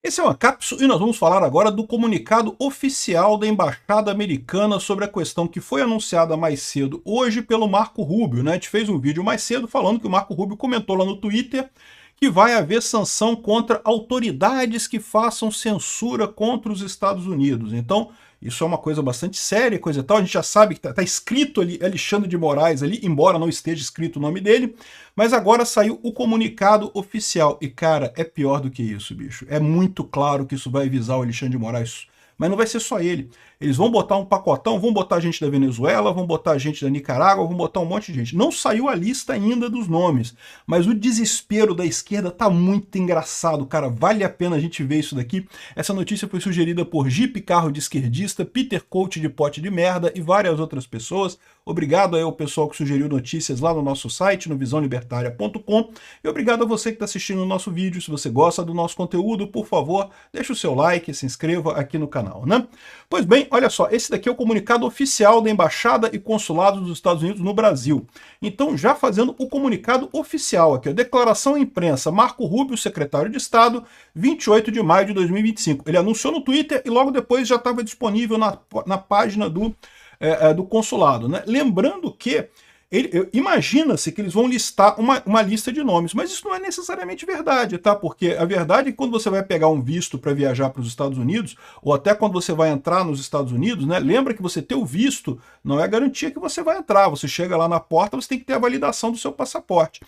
Esse é uma cápsula e nós vamos falar agora do comunicado oficial da Embaixada Americana sobre a questão que foi anunciada mais cedo hoje pelo Marco Rubio, né? A gente fez um vídeo mais cedo falando que o Marco Rubio comentou lá no Twitter que vai haver sanção contra autoridades que façam censura contra os Estados Unidos. Então, isso é uma coisa bastante séria, coisa e tal. A gente já sabe que está escrito ali Alexandre de Moraes ali, embora não esteja escrito o nome dele, mas agora saiu o comunicado oficial. E, cara, é pior do que isso, bicho. É muito claro que isso vai visar o Alexandre de Moraes. Mas não vai ser só ele. Eles vão botar um pacotão, vão botar gente da Venezuela, vão botar gente da Nicarágua, vão botar um monte de gente. Não saiu a lista ainda dos nomes, mas o desespero da esquerda tá muito engraçado, cara. Vale a pena a gente ver isso daqui. Essa notícia foi sugerida por Jeep Carro de Esquerdista, Peter Coach de Pote de Merda e várias outras pessoas. Obrigado aí ao pessoal que sugeriu notícias lá no nosso site, no visãolibertaria.com. E obrigado a você que está assistindo o nosso vídeo. Se você gosta do nosso conteúdo, por favor, deixa o seu like, se inscreva aqui no canal, né? Pois bem, olha só, esse daqui é o comunicado oficial da Embaixada e Consulado dos Estados Unidos no Brasil. Então, já fazendo o comunicado oficial aqui, a declaração à imprensa, Marco Rubio, secretário de Estado, 28 de maio de 2025. Ele anunciou no Twitter e logo depois já estava disponível na página do consulado, né? Lembrando que imagina-se que eles vão listar uma lista de nomes, mas isso não é necessariamente verdade, tá? Porque a verdade é que quando você vai pegar um visto para viajar para os Estados Unidos, ou até quando você vai entrar nos Estados Unidos, né? Lembra que você ter o visto não é garantia que você vai entrar. Você chega lá na porta, você tem que ter a validação do seu passaporte.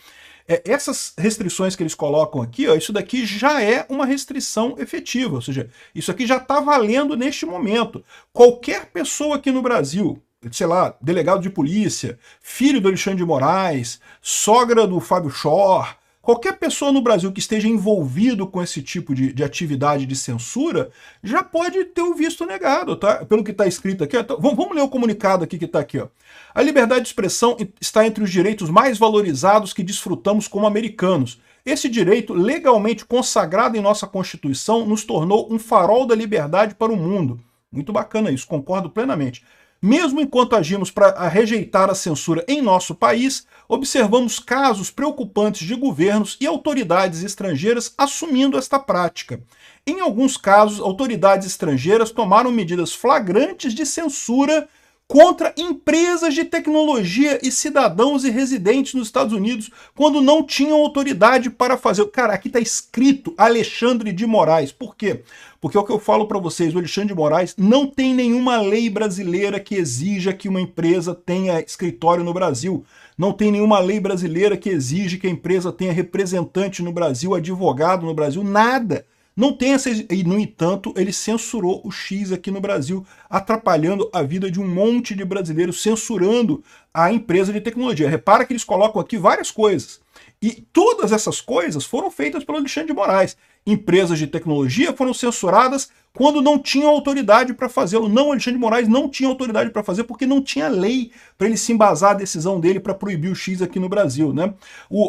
Essas restrições que eles colocam aqui, ó, isso daqui já é uma restrição efetiva, ou seja, isso aqui já está valendo neste momento. Qualquer pessoa aqui no Brasil, sei lá, delegado de polícia, filho do Alexandre de Moraes, sogra do Fábio Chor, qualquer pessoa no Brasil que esteja envolvido com esse tipo de atividade de censura já pode ter o visto negado, tá? Pelo que está escrito aqui. Então, vamos ler o comunicado aqui que está aqui, ó. A liberdade de expressão está entre os direitos mais valorizados que desfrutamos como americanos. Esse direito, legalmente consagrado em nossa Constituição, nos tornou um farol da liberdade para o mundo. Muito bacana isso, concordo plenamente. Mesmo enquanto agimos para rejeitar a censura em nosso país, observamos casos preocupantes de governos e autoridades estrangeiras assumindo esta prática. Em alguns casos, autoridades estrangeiras tomaram medidas flagrantes de censura contra empresas de tecnologia e cidadãos e residentes nos Estados Unidos quando não tinham autoridade para fazer. Cara, aqui está escrito Alexandre de Moraes. Por quê? Porque é o que eu falo para vocês, o Alexandre de Moraes não tem nenhuma lei brasileira que exija que uma empresa tenha escritório no Brasil. Não tem nenhuma lei brasileira que exige que a empresa tenha representante no Brasil, advogado no Brasil, nada. Não tem essa... E, no entanto, ele censurou o X aqui no Brasil, atrapalhando a vida de um monte de brasileiros, censurando a empresa de tecnologia. Repara que eles colocam aqui várias coisas. E todas essas coisas foram feitas pelo Alexandre de Moraes. Empresas de tecnologia foram censuradas quando não tinham autoridade para fazê-lo. Não, Alexandre de Moraes não tinha autoridade para fazer porque não tinha lei para ele se embasar a decisão dele para proibir o X aqui no Brasil, né?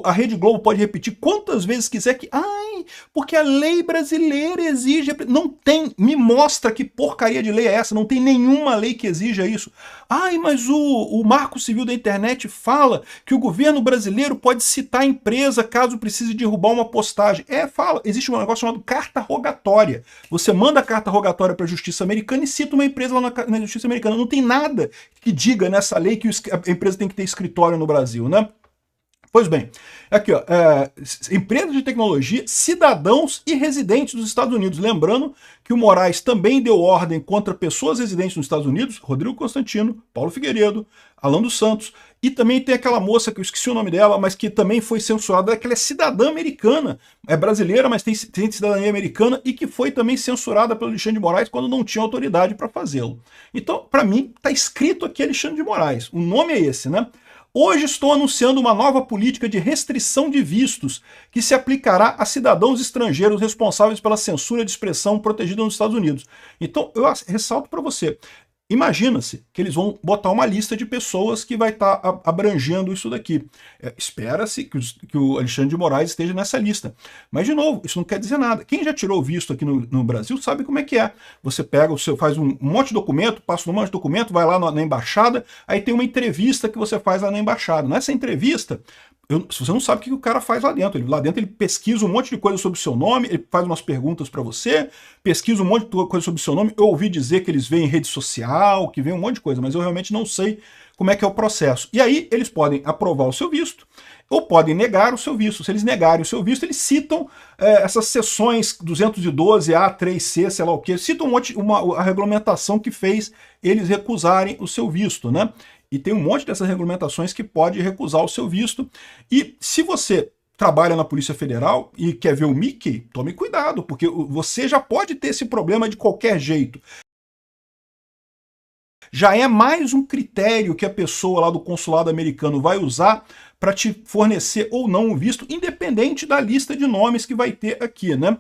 A Rede Globo pode repetir quantas vezes quiser que, porque a lei brasileira exige... Não tem, me mostra que porcaria de lei é essa, não tem nenhuma lei que exija isso. Mas o Marco Civil da Internet fala que o governo brasileiro pode citar a empresa caso precise derrubar uma postagem. Fala, existe um negócio chamado carta rogatória. Você manda a carta rogatória para a Justiça Americana e cita uma empresa lá na Justiça Americana. Não tem nada que diga nessa lei que a empresa tem que ter escritório no Brasil, né? Pois bem, aqui ó, empresas de tecnologia, cidadãos e residentes dos Estados Unidos. Lembrando que o Moraes também deu ordem contra pessoas residentes nos Estados Unidos, Rodrigo Constantino, Paulo Figueiredo, Alan dos Santos, e também tem aquela moça que eu esqueci o nome dela, mas que também foi censurada, que ela é cidadã americana, é brasileira, mas tem cidadania americana, e que foi também censurada pelo Alexandre de Moraes quando não tinha autoridade para fazê-lo. Então, para mim, está escrito aqui Alexandre de Moraes, o nome é esse, né? Hoje estou anunciando uma nova política de restrição de vistos que se aplicará a cidadãos estrangeiros responsáveis pela censura de expressão protegida nos Estados Unidos. Então, eu ressalto para você, imagina-se que eles vão botar uma lista de pessoas que vai estar abrangendo isso daqui. Espera-se que o Alexandre de Moraes esteja nessa lista. Mas, de novo, isso não quer dizer nada. Quem já tirou visto aqui no Brasil sabe como é que é. Você pega, faz um monte de documento, passa um monte de documento, vai lá na embaixada, aí tem uma entrevista que você faz lá na embaixada. Nessa entrevista, Se você não sabe o que o cara faz lá dentro. Lá dentro ele pesquisa um monte de coisa sobre o seu nome, ele faz umas perguntas para você, pesquisa um monte de coisa sobre o seu nome. Eu ouvi dizer que eles veem rede social, que veem um monte de coisa, mas eu realmente não sei como é que é o processo. E aí eles podem aprovar o seu visto ou podem negar o seu visto. Se eles negarem o seu visto, eles citam essas seções 212A, 3C, sei lá o quê, citam a regulamentação que fez eles recusarem o seu visto, né? E tem um monte dessas regulamentações que pode recusar o seu visto. E se você trabalha na Polícia Federal e quer ver o Mickey, tome cuidado, porque você já pode ter esse problema de qualquer jeito. Já é mais um critério que a pessoa lá do consulado americano vai usar para te fornecer ou não o visto, independente da lista de nomes que vai ter aqui, né?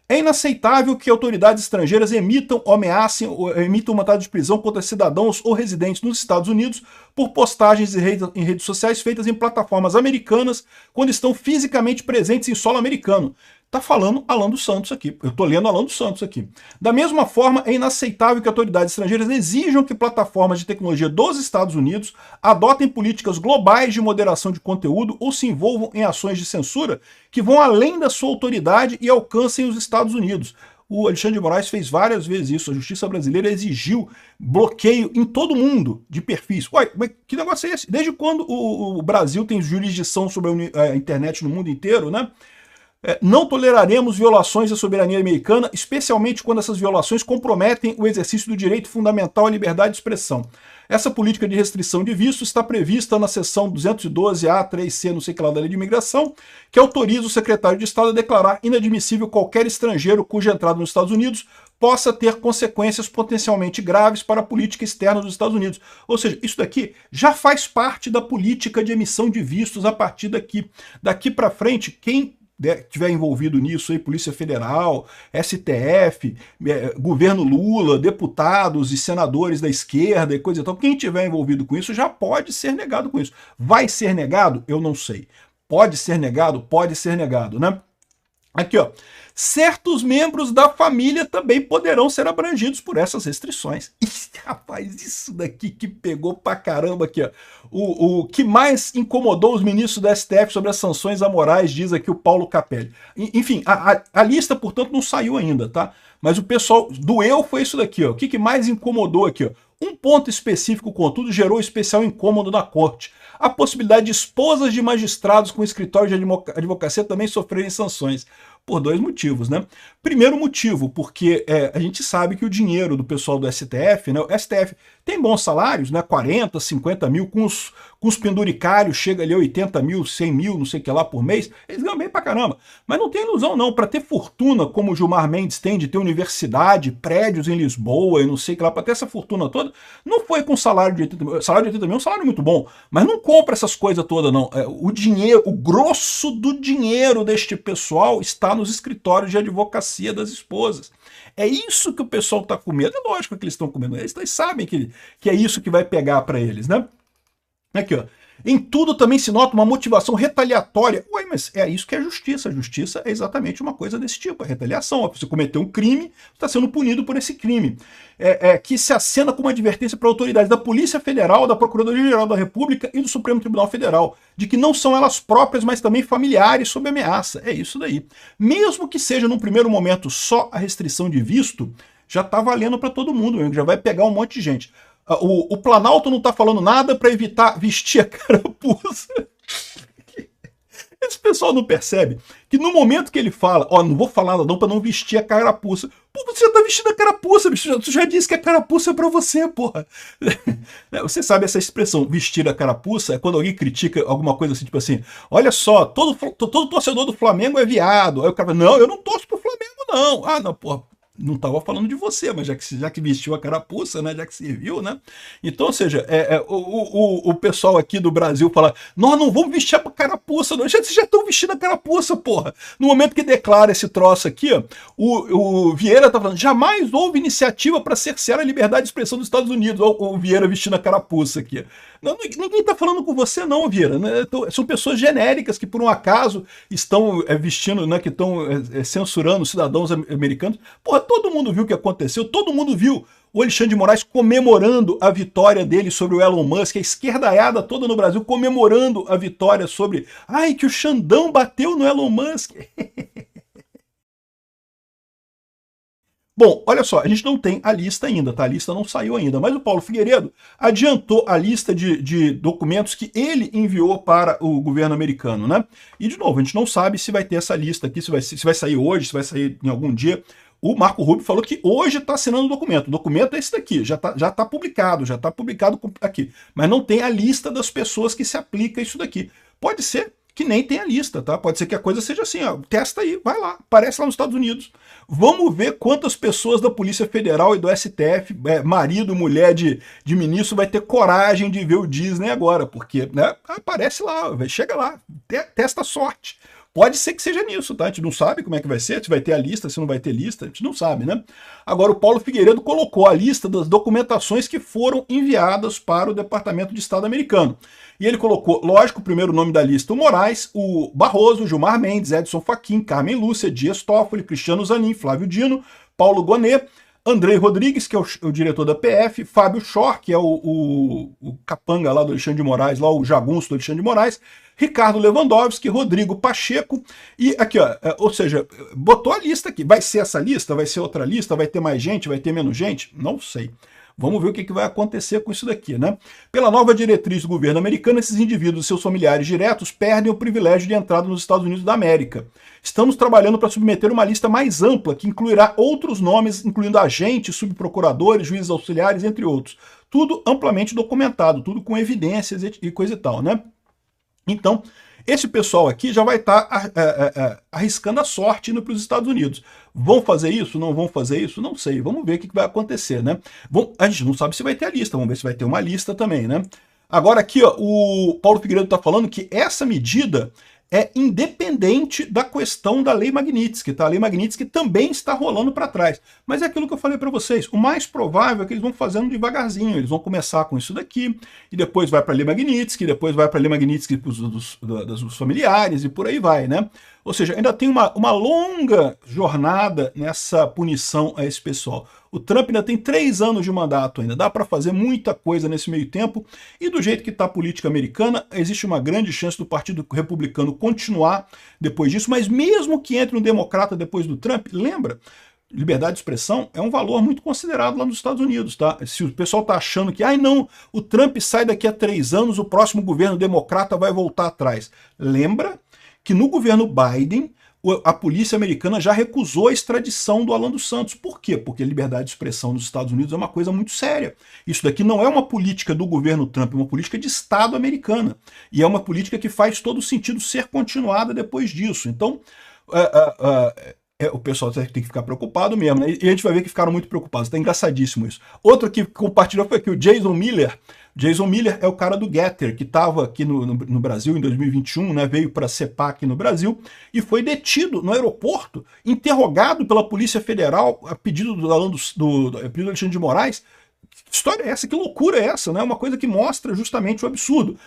É inaceitável que autoridades estrangeiras emitam ou ameacem ou emitam mandado de prisão contra cidadãos ou residentes nos Estados Unidos por postagens em redes sociais feitas em plataformas americanas quando estão fisicamente presentes em solo americano. Tá falando Alan dos Santos aqui. Eu tô lendo Alan dos Santos aqui. Da mesma forma, é inaceitável que autoridades estrangeiras exijam que plataformas de tecnologia dos Estados Unidos adotem políticas globais de moderação de conteúdo ou se envolvam em ações de censura que vão além da sua autoridade e alcancem os Estados Unidos. O Alexandre de Moraes fez várias vezes isso. A justiça brasileira exigiu bloqueio em todo mundo de perfis. Ué, mas que negócio é esse? Desde quando o Brasil tem jurisdição sobre a internet no mundo inteiro, né? Não toleraremos violações da soberania americana, especialmente quando essas violações comprometem o exercício do direito fundamental à liberdade de expressão. Essa política de restrição de visto está prevista na seção 212A, 3C, não sei que lá da Lei de Imigração, que autoriza o secretário de Estado a declarar inadmissível qualquer estrangeiro cuja entrada nos Estados Unidos possa ter consequências potencialmente graves para a política externa dos Estados Unidos. Ou seja, isso daqui já faz parte da política de emissão de vistos a partir daqui. Daqui para frente, quem estiver envolvido nisso aí, Polícia Federal, STF, governo Lula, deputados e senadores da esquerda e coisa e tal, quem estiver envolvido com isso já pode ser negado com isso. Vai ser negado? Eu não sei. Pode ser negado? Pode ser negado, né? Aqui, ó. Certos membros da família também poderão ser abrangidos por essas restrições. Ih, rapaz, isso daqui que pegou pra caramba aqui, ó. O que mais incomodou os ministros da STF sobre as sanções amorais, diz aqui o Paulo Capelli. Enfim, a lista, portanto, não saiu ainda, tá? Mas o pessoal doeu foi isso daqui, ó. O que mais incomodou aqui, ó? Um ponto específico, contudo, gerou especial incômodo na corte. A possibilidade de esposas de magistrados com escritório de advocacia também sofrerem sanções. Por dois motivos, né? Primeiro motivo, porque a gente sabe que o dinheiro do pessoal do STF, né? O STF tem bons salários, né? 40, 50 mil, com os penduricários chega ali a 80 mil, 100 mil, não sei o que lá por mês, eles ganham bem pra caramba. Mas não tem ilusão não, para ter fortuna como o Gilmar Mendes tem, de ter universidade, prédios em Lisboa e não sei o que lá, para ter essa fortuna toda, não foi com salário de 80 mil. Salário de 80 mil é um salário muito bom, mas não compra essas coisas todas não. O dinheiro, o grosso do dinheiro deste pessoal está nos escritórios de advocacia das esposas. É isso que o pessoal está com medo. É lógico que eles estão com medo. Eles sabem que é isso que vai pegar para eles, né? Aqui, ó. Em tudo também se nota uma motivação retaliatória. Ué, mas é isso que é justiça. A justiça é exatamente uma coisa desse tipo, a retaliação. Você cometeu um crime, está sendo punido por esse crime. Que se acena como advertência para autoridades da Polícia Federal, da Procuradoria-Geral da República e do Supremo Tribunal Federal, de que não são elas próprias, mas também familiares sob ameaça. É isso daí. Mesmo que seja, num primeiro momento, só a restrição de visto, já está valendo para todo mundo, já vai pegar um monte de gente. O Planalto não está falando nada para evitar vestir a carapuça. Esse pessoal não percebe que no momento que ele fala, ó, não vou falar nada não para não vestir a carapuça. Pô, você já tá vestindo a carapuça, bicho. Tu já disse que a carapuça é para você, porra. Você sabe essa expressão, vestir a carapuça, é quando alguém critica alguma coisa assim, tipo assim, olha só, todo torcedor do Flamengo é viado. Aí o cara fala, não, eu não torço pro Flamengo, não. Ah, não, porra. Não estava falando de você, mas já que vestiu a carapuça, né, já que serviu, né? Então, ou seja, o pessoal aqui do Brasil fala, nós não vamos vestir a carapuça, não. Vocês já estão vestindo a carapuça, porra. No momento que declara esse troço aqui, ó, o Vieira tá falando, jamais houve iniciativa para cercear a liberdade de expressão dos Estados Unidos. Olha o Vieira vestindo a carapuça aqui. Não, ninguém está falando com você não, Vieira. Né? São pessoas genéricas que por um acaso estão vestindo, né, que estão censurando cidadãos americanos. Porra, todo mundo viu o que aconteceu, todo mundo viu o Alexandre de Moraes comemorando a vitória dele sobre o Elon Musk, a esquerdaiada toda no Brasil comemorando a vitória sobre... Ai, que o Xandão bateu no Elon Musk. Bom, olha só, a gente não tem a lista ainda, tá? A lista não saiu ainda, mas o Paulo Figueiredo adiantou a lista de documentos que ele enviou para o governo americano, né? E, de novo, a gente não sabe se vai ter essa lista aqui, se vai sair hoje, se vai sair em algum dia. O Marco Rubio falou que hoje está assinando o documento. O documento é esse daqui, já tá publicado aqui. Mas não tem a lista das pessoas que se aplica isso daqui. Pode ser que nem tenha lista, tá? Pode ser que a coisa seja assim, ó, testa aí, vai lá, aparece lá nos Estados Unidos. Vamos ver quantas pessoas da Polícia Federal e do STF, marido, mulher de ministro, vai ter coragem de ver o Disney agora, porque, né, aparece lá, chega lá, testa a sorte. Pode ser que seja nisso, tá? A gente não sabe como é que vai ser, se vai ter a lista, se não vai ter lista, a gente não sabe, né? Agora, o Paulo Figueiredo colocou a lista das documentações que foram enviadas para o Departamento de Estado americano. E ele colocou, lógico, o primeiro nome da lista, o Moraes, o Barroso, Gilmar Mendes, Edson Fachin, Carmen Lúcia, Dias Toffoli, Cristiano Zanin, Flávio Dino, Paulo Gonet, Andrei Rodrigues, que é o diretor da PF, Fábio Schor, que é o capanga lá do Alexandre de Moraes, lá o jagunço do Alexandre de Moraes, Ricardo Lewandowski, Rodrigo Pacheco, e aqui, ó, ou seja, botou a lista aqui. Vai ser essa lista? Vai ser outra lista? Vai ter mais gente? Vai ter menos gente? Não sei. Vamos ver o que vai acontecer com isso daqui, né? Pela nova diretriz do governo americano, esses indivíduos e seus familiares diretos perdem o privilégio de entrada nos Estados Unidos da América. Estamos trabalhando para submeter uma lista mais ampla, que incluirá outros nomes, incluindo agentes, subprocuradores, juízes auxiliares, entre outros. Tudo amplamente documentado, tudo com evidências e coisa e tal, né? Então, esse pessoal aqui já vai estar arriscando a sorte indo para os Estados Unidos. Vão fazer isso? Não vão fazer isso? Não sei. Vamos ver o que vai acontecer, né? A gente não sabe se vai ter a lista. Vamos ver se vai ter uma lista também, né? Agora aqui, ó, o Paulo Figueiredo está falando que essa medida é independente da questão da Lei Magnitsky, tá? A Lei Magnitsky também está rolando para trás. Mas é aquilo que eu falei para vocês, o mais provável é que eles vão fazendo devagarzinho, eles vão começar com isso daqui, e depois vai para a Lei Magnitsky, depois vai para a Lei Magnitsky dos familiares, e por aí vai, né? Ou seja, ainda tem uma longa jornada nessa punição a esse pessoal. O Trump ainda tem 3 anos de mandato ainda, dá para fazer muita coisa nesse meio tempo, e do jeito que está a política americana, existe uma grande chance do Partido Republicano continuar depois disso, mas mesmo que entre um democrata depois do Trump, lembra, liberdade de expressão é um valor muito considerado lá nos Estados Unidos, tá? Se o pessoal tá achando que, ai não, o Trump sai daqui a 3 anos, o próximo governo democrata vai voltar atrás. Lembra que no governo Biden, a polícia americana já recusou a extradição do Alan dos Santos. Por quê? Porque a liberdade de expressão nos Estados Unidos é uma coisa muito séria. Isso daqui não é uma política do governo Trump, é uma política de Estado americana. E é uma política que faz todo sentido ser continuada depois disso. Então, o pessoal tem que ficar preocupado mesmo, né? E a gente vai ver que ficaram muito preocupados. Tá engraçadíssimo isso. Outro que compartilhou foi aqui o Jason Miller. Jason Miller é o cara do Getter, que estava aqui no Brasil em 2021, né, veio para CEPAC aqui no Brasil, e foi detido no aeroporto, interrogado pela Polícia Federal a pedido do Alexandre de Moraes. Que história é essa? Que loucura é essa? Né? Uma coisa que mostra justamente o absurdo.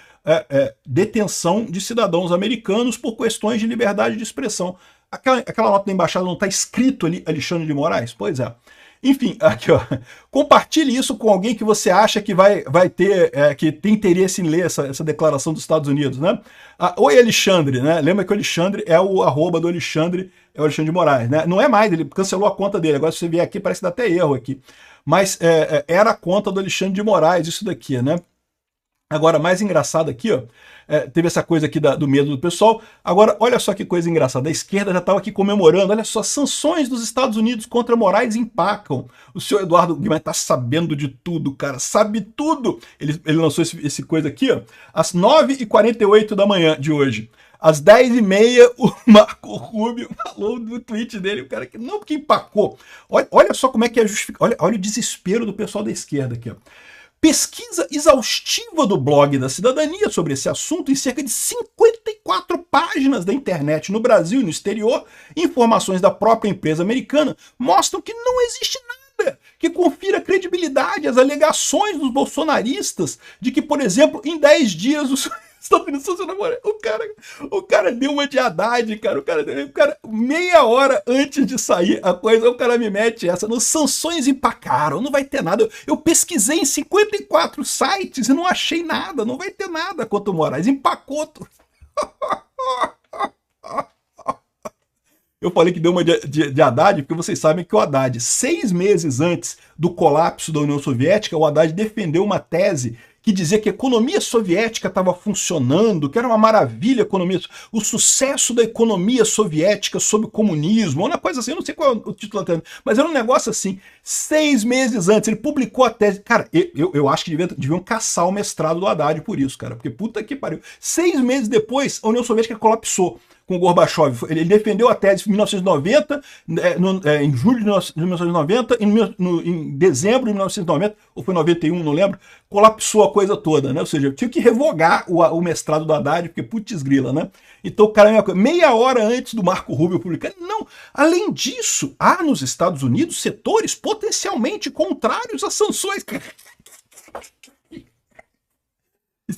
Detenção de cidadãos americanos por questões de liberdade de expressão. Aquela nota da embaixada não está escrito ali Alexandre de Moraes? Pois é. Enfim, aqui, ó, compartilhe isso com alguém que você acha que vai ter, que tem interesse em ler essa declaração dos Estados Unidos, né? Oi, Alexandre, né? Lembra que o Alexandre é o arroba do Alexandre, é o Alexandre de Moraes, né? Não é mais, ele cancelou a conta dele, agora se você vier aqui parece que dá até erro aqui. Mas era a conta do Alexandre de Moraes, isso daqui, né? Agora, mais engraçado aqui, ó, teve essa coisa aqui do medo do pessoal. Agora, olha só que coisa engraçada. A esquerda já estava aqui comemorando. Olha só, sanções dos Estados Unidos contra Moraes empacam. O senhor Eduardo Guimarães está sabendo de tudo, cara. Sabe tudo. Ele lançou esse coisa aqui, ó, às 9h48 da manhã de hoje. Às 10h30, o Marco Rubio falou no tweet dele, o cara que não, que empacou. Olha só como é que é justificado. Olha o desespero do pessoal da esquerda aqui, ó. Pesquisa exaustiva do blog da Cidadania sobre esse assunto em cerca de 54 páginas da internet no Brasil e no exterior, informações da própria empresa americana, mostram que não existe nada que confira credibilidade às alegações dos bolsonaristas de que, por exemplo, em 10 dias Estados Unidos são seus namorados. O cara deu uma de Haddad, cara. O cara, meia hora antes de sair a coisa, o cara me mete essa. Nos sanções empacaram, não vai ter nada. Eu pesquisei em 54 sites e não achei nada. Não vai ter nada contra o Moraes. Empacou tudo. Eu falei que deu uma de Haddad, porque vocês sabem que o Haddad, 6 meses antes do colapso da União Soviética, o Haddad defendeu uma tese que dizia que a economia soviética estava funcionando, que era uma maravilha a economia, o sucesso da economia soviética sob o comunismo, uma coisa assim, eu não sei qual é o título, mas era um negócio assim. 6 meses antes, ele publicou a tese. Cara, eu acho que deviam caçar o mestrado do Haddad por isso, cara, porque puta que pariu. 6 meses depois, a União Soviética colapsou com o Gorbachev. Ele defendeu a tese em 1990, em julho de 1990, em dezembro de 1990, ou foi 91, não lembro, colapsou a coisa toda, né? Ou seja, tinha que revogar o mestrado do Haddad, porque putz grila, né? Então o cara, meia hora antes do Marco Rubio publicar, não. Além disso, há nos Estados Unidos setores potencialmente contrários às sanções.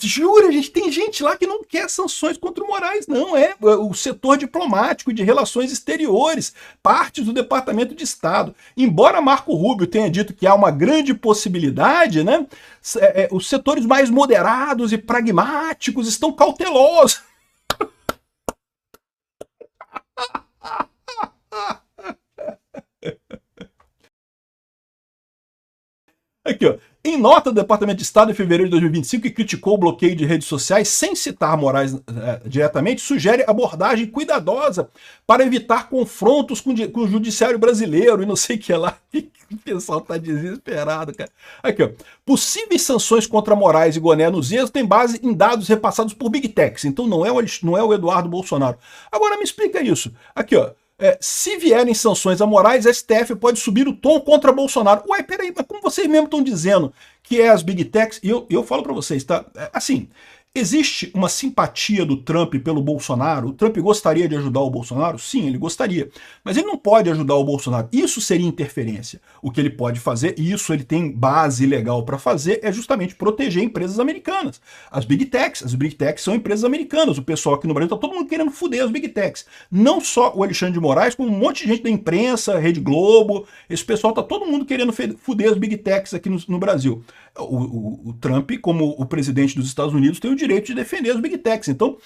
Jura, gente, tem gente lá que não quer sanções contra o Moraes, não. É o setor diplomático de relações exteriores, partes do Departamento de Estado. Embora Marco Rubio tenha dito que há uma grande possibilidade, né, os setores mais moderados e pragmáticos estão cautelosos. Aqui, ó. Em nota do Departamento de Estado, em fevereiro de 2025, que criticou o bloqueio de redes sociais sem citar Moraes diretamente, sugere abordagem cuidadosa para evitar confrontos com o judiciário brasileiro e não sei o que lá. O pessoal tá desesperado, cara. Aqui, ó. Possíveis sanções contra Moraes e Goné nos erros têm base em dados repassados por Big Techs, então não é o Eduardo Bolsonaro. Agora me explica isso. Aqui, ó. Se vierem sanções a Moraes, a STF pode subir o tom contra Bolsonaro. Ué, peraí, mas como vocês mesmos estão dizendo que é as Big Techs, e eu falo para vocês, tá? Assim, existe uma simpatia do Trump pelo Bolsonaro? O Trump gostaria de ajudar o Bolsonaro? Sim, ele gostaria. Mas ele não pode ajudar o Bolsonaro. Isso seria interferência. O que ele pode fazer, e isso ele tem base legal para fazer, é justamente proteger empresas americanas. As Big Techs são empresas americanas. O pessoal aqui no Brasil está todo mundo querendo foder as Big Techs. Não só o Alexandre de Moraes, como um monte de gente da imprensa, Rede Globo. Esse pessoal está todo mundo querendo foder as Big Techs aqui no Brasil. O Trump, como o presidente dos Estados Unidos, tem o direito de defender as Big Techs. Então,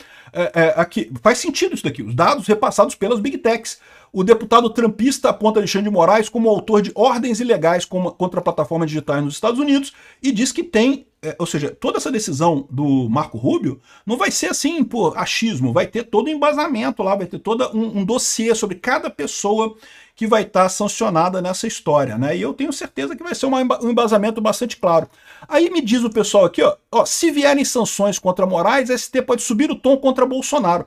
aqui, faz sentido isso daqui. Os dados repassados pelas Big Techs. O deputado trumpista aponta Alexandre de Moraes como autor de ordens ilegais contra plataformas digitais nos Estados Unidos e diz que tem, ou seja, toda essa decisão do Marco Rubio não vai ser assim por achismo, vai ter todo um embasamento lá, vai ter todo um dossiê sobre cada pessoa que vai estar sancionada nessa história, né? E eu tenho certeza que vai ser um embasamento bastante claro. Aí me diz o pessoal aqui, ó, se vierem sanções contra Moraes, a ST pode subir o tom contra Bolsonaro.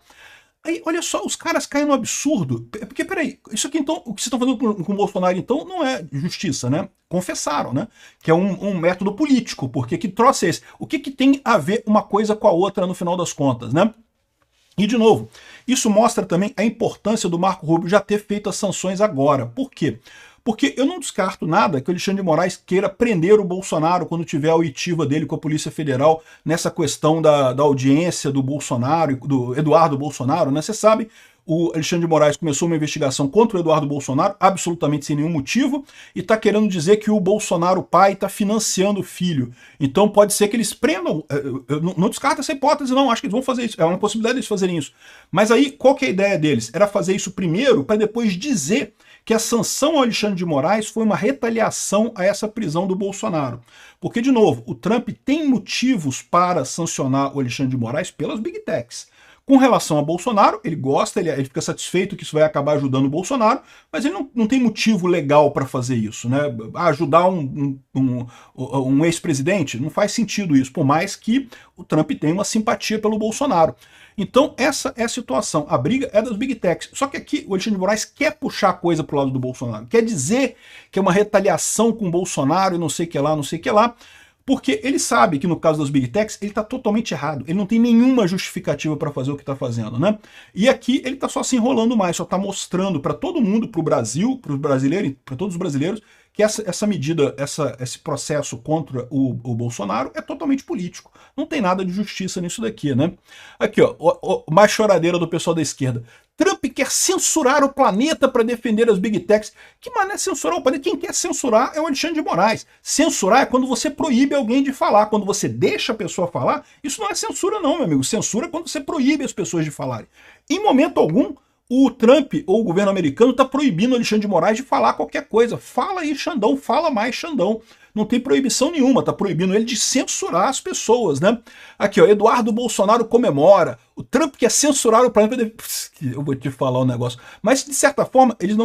Aí, olha só, os caras caem no absurdo. Porque, peraí, isso aqui então, o que vocês estão fazendo com o Bolsonaro então não é justiça, né? Confessaram, né? Que é um método político, porque que troço é esse? O que tem a ver uma coisa com a outra no final das contas, né? E, de novo, isso mostra também a importância do Marco Rubio já ter feito as sanções agora. Por quê? Porque eu não descarto nada que o Alexandre de Moraes queira prender o Bolsonaro quando tiver a oitiva dele com a Polícia Federal nessa questão da audiência do Bolsonaro, do Eduardo Bolsonaro, né? Você sabe, o Alexandre de Moraes começou uma investigação contra o Eduardo Bolsonaro, absolutamente sem nenhum motivo, e está querendo dizer que o Bolsonaro pai está financiando o filho. Então pode ser que eles prendam, eu não descarto essa hipótese não, acho que eles vão fazer isso, é uma possibilidade de eles fazerem isso. Mas aí, qual que é a ideia deles? Era fazer isso primeiro, para depois dizer que a sanção ao Alexandre de Moraes foi uma retaliação a essa prisão do Bolsonaro. Porque, de novo, o Trump tem motivos para sancionar o Alexandre de Moraes pelas Big Techs. Com relação a Bolsonaro, ele gosta, ele fica satisfeito que isso vai acabar ajudando o Bolsonaro, mas ele não tem motivo legal para fazer isso, né? Ajudar um ex-presidente, não faz sentido isso, por mais que o Trump tenha uma simpatia pelo Bolsonaro. Então essa é a situação, a briga é das Big Techs. Só que aqui o Alexandre de Moraes quer puxar a coisa para o lado do Bolsonaro, quer dizer que é uma retaliação com o Bolsonaro e não sei o que lá, não sei o que lá, Porque ele sabe que no caso das Big Techs, ele está totalmente errado. Ele não tem nenhuma justificativa para fazer o que está fazendo, né? E aqui ele está só se enrolando mais, só está mostrando para todo mundo, para o Brasil, para os brasileiros, para todos os brasileiros, que essa medida, esse processo contra o Bolsonaro é totalmente político. Não tem nada de justiça nisso daqui, né? Aqui, ó, mais choradeira do pessoal da esquerda. Trump quer censurar o planeta para defender as Big Techs. Que mané censurar o planeta? Quem quer censurar é o Alexandre de Moraes. Censurar é quando você proíbe alguém de falar. Quando você deixa a pessoa falar, isso não é censura não, meu amigo. Censura é quando você proíbe as pessoas de falarem. Em momento algum, o Trump ou o governo americano está proibindo o Alexandre de Moraes de falar qualquer coisa. Fala aí, Xandão, fala mais, Xandão. Não tem proibição nenhuma, tá proibindo ele de censurar as pessoas, né? Aqui, ó, Eduardo Bolsonaro comemora. O Trump quer censurar o planeta. Eu vou te falar um negócio. Mas, de certa forma, eles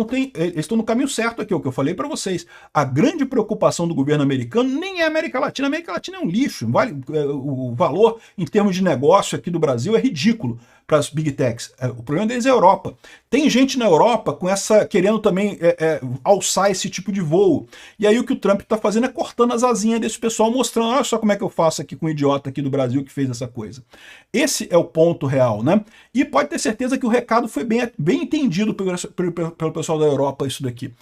estão no caminho certo aqui, o que eu falei para vocês. A grande preocupação do governo americano nem é a América Latina. A América Latina é um lixo. O valor em termos de negócio aqui do Brasil é ridículo para as Big Techs. O problema deles é a Europa. Tem gente na Europa com querendo também alçar esse tipo de voo. E aí o que o Trump está fazendo é cortando as asinhas desse pessoal, mostrando, olha só como é que eu faço aqui com um idiota aqui do Brasil que fez essa coisa. Esse é o ponto real, né? E pode ter certeza que o recado foi bem entendido pelo pessoal da Europa, isso daqui.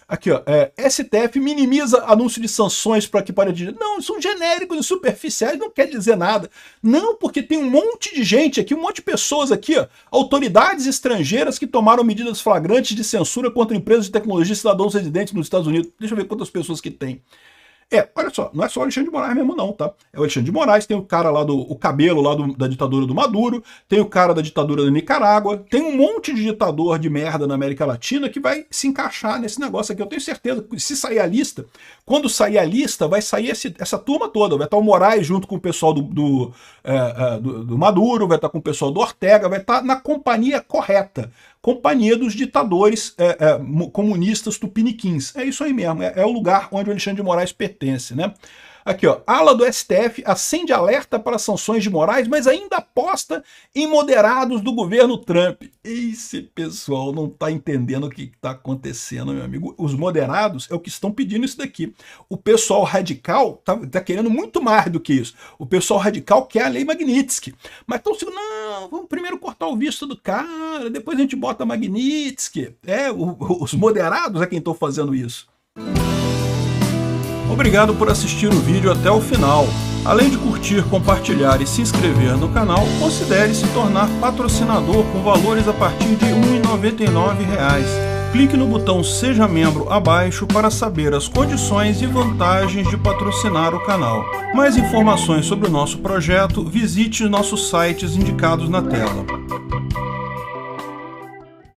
Aqui, ó, STF minimiza anúncio de sanções para que pare de... Não, são genéricos e superficiais, não quer dizer nada. Não, porque tem um monte de gente aqui, um monte de pessoas aqui, ó, autoridades estrangeiras que tomaram medidas flagrantes de censura contra empresas de tecnologia e cidadãos residentes nos Estados Unidos. Deixa eu ver quantas pessoas que tem. Olha só, não é só o Alexandre de Moraes mesmo não, tá? É o Alexandre de Moraes, tem o cara lá o cabelo lá da ditadura do Maduro, tem o cara da ditadura da Nicarágua, tem um monte de ditador de merda na América Latina que vai se encaixar nesse negócio aqui. Eu tenho certeza que se sair a lista, quando sair a lista, vai sair essa turma toda. Vai estar o Moraes junto com o pessoal do Maduro, vai estar com o pessoal do Ortega, vai estar na companhia correta. Companhia dos ditadores comunistas tupiniquins. É isso aí mesmo, é o lugar onde o Alexandre de Moraes pertence, né? Aqui, ó, ala do STF acende alerta para sanções de Moraes, mas ainda aposta em moderados do governo Trump. Esse pessoal não está entendendo o que está acontecendo, meu amigo. Os moderados é o que estão pedindo isso daqui. O pessoal radical tá querendo muito mais do que isso. O pessoal radical quer a lei Magnitsky. Mas estão dizendo, não, vamos primeiro cortar o visto do cara, depois a gente bota a Magnitsky. Os moderados é quem estão fazendo isso. Obrigado por assistir o vídeo até o final. Além de curtir, compartilhar e se inscrever no canal, considere se tornar patrocinador com valores a partir de R$ 1,99. Clique no botão Seja Membro abaixo para saber as condições e vantagens de patrocinar o canal. Mais informações sobre o nosso projeto, visite nossos sites indicados na tela.